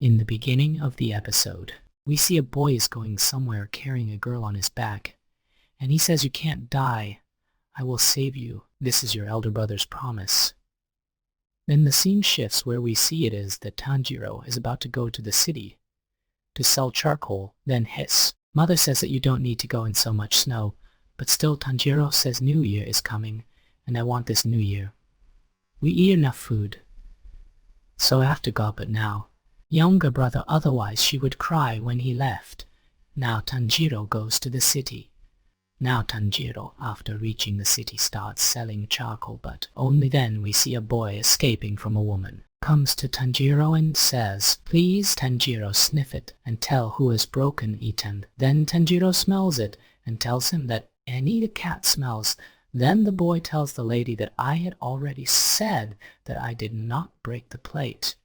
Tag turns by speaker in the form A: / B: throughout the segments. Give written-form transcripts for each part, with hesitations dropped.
A: In the beginning of the episode, we see a boy is going somewhere carrying a girl on his back, and he says, "You can't die. I will save you. This is your elder brother's promise." Then the scene shifts where we see it is that Tanjiro is about to go to the city to sell charcoal. Then his mother says that you don't need to go in so much snow, but still Tanjiro says New Year is coming, and I want this New Year. We eat enough food, so I have to go, but now younger brother, otherwise she would cry when he left. Now Tanjiro goes to the city. Now Tanjiro, after reaching the city, starts selling charcoal, but only then we see a boy escaping from a woman. Comes to Tanjiro and says, "Please." Tanjiro sniff it and tell who has broken eaten. Then Tanjiro smells it and tells him that any the cat smells. Then the boy tells the lady that I had already said that I did not break the plate.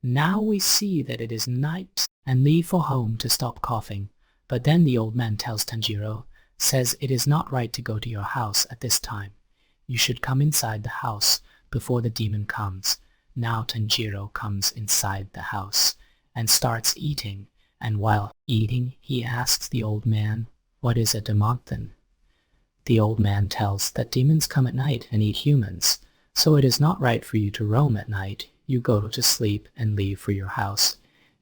A: Now we see that it is night and leave for home to stop coughing. But then the old man tells Tanjiro, says it is not right to go to your house at this time. You should come inside the house before the demon comes. Now Tanjiro comes inside the house and starts eating, and while eating he asks the old man, "What is a demon?" The old man tells that demons come at night and eat humans, so it is not right for you to roam at night. You go to sleep and leave for your house.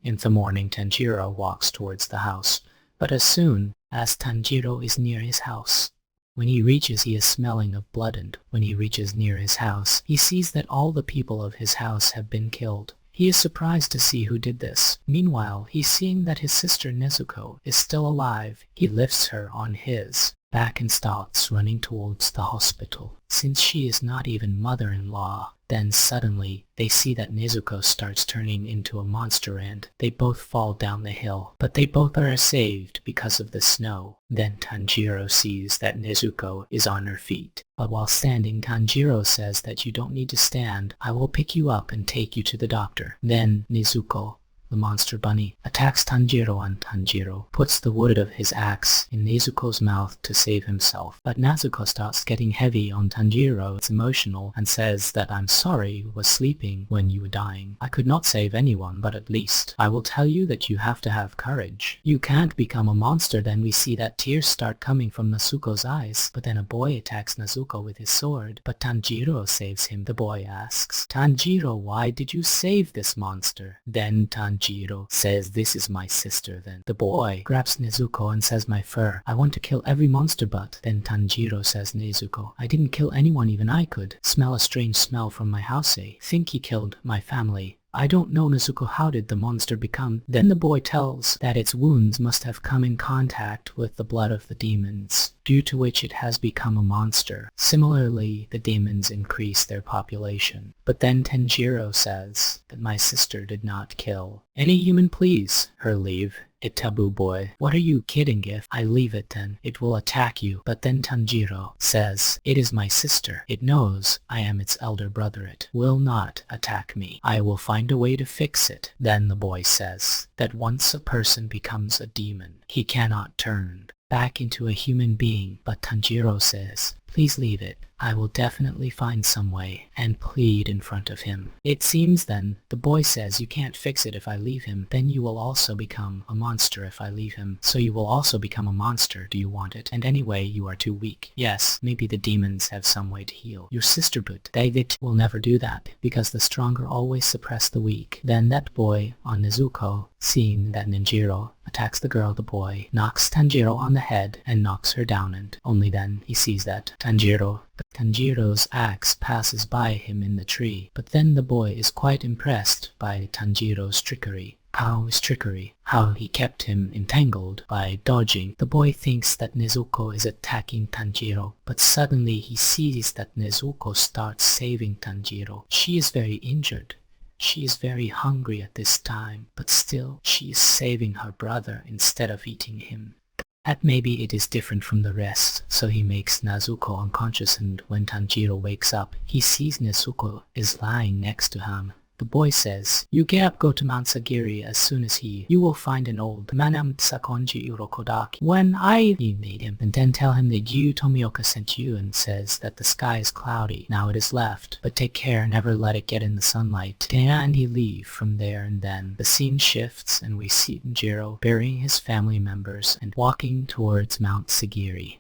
A: In the morning Tanjiro walks towards the house, but as soon as Tanjiro is near his house, when he reaches he is smelling of blood, and when he reaches near his house he sees that all the people of his house have been killed. He is surprised to see who did this. Meanwhile, he's seeing that his sister Nezuko is still alive. He lifts her on his back and starts running towards the hospital, since she is not even mother-in-law. Then suddenly, they see that Nezuko starts turning into a monster and they both fall down the hill, but they both are saved because of the snow. Then Tanjiro sees that Nezuko is on her feet, but while standing, Tanjiro says that you don't need to stand, I will pick you up and take you to the doctor. Then Nezuko, the monster bunny, attacks Tanjiro, and Tanjiro puts the wood of his axe in Nezuko's mouth to save himself. But Nezuko starts getting heavy on Tanjiro. It's emotional and says that I'm sorry you were sleeping when you were dying. I could not save anyone, but at least I will tell you that you have to have courage. You can't become a monster. Then we see that tears start coming from Nezuko's eyes, but then a boy attacks Nezuko with his sword, but Tanjiro saves him. The boy asks, "Tanjiro, why did you save this monster?" Then Tanjiro says, "This is my sister." Then the boy grabs Nezuko and says, "My fur, I want to kill every monster." But then Tanjiro says, "Nezuko, I didn't kill anyone, even I could smell a strange smell from my house. I think he killed my family. I don't know, Nezuko, how did the monster become?" Then the boy tells that its wounds must have come in contact with the blood of the demons, due to which it has become a monster. Similarly, the demons increase their population. But then Tanjiro says that my sister did not kill any human. Please her leave it, taboo boy. What are you kidding? If I leave it, then it will attack you. But then Tanjiro says, it is my sister. It knows I am its elder brother. It will not attack me. I will find a way to fix it. Then the boy says that once a person becomes a demon, he cannot turn back into a human being. But Tanjiro says, please leave it. I will definitely find some way, and plead in front of him. It seems then the boy says, you can't fix it if I leave him. Then you will also become a monster if I leave him. So you will also become a monster. Do you want it? And anyway, you are too weak. Yes, maybe the demons have some way to heal your sister, but they will never do that, because the stronger always suppress the weak. Then that boy on Nezuko, seeing that Tanjiro attacks the girl, the boy knocks Tanjiro on the head and knocks her down, and only then he sees that Tanjiro's axe passes by him in the tree. But then the boy is quite impressed by Tanjiro's trickery. How is trickery? How he kept him entangled by dodging. The boy thinks that Nezuko is attacking Tanjiro, but suddenly he sees that Nezuko starts saving Tanjiro. She is very injured. She is very hungry at this time, but still she is saving her brother instead of eating him. That maybe it is different from the rest, so he makes Nezuko unconscious, and when Tanjiro wakes up, he sees Nezuko is lying next to him. The boy says, "You get up, go to Mount Sagiri as soon as you will find an old manam sakonji urokodaki when I made him, and then tell him that you Tomioka sent you and says that the sky is cloudy. Now it is left, but take care, never let it get in the sunlight." And he leave from there, and then the scene shifts and we see Tanjiro burying his family members and walking towards Mount Sagiri.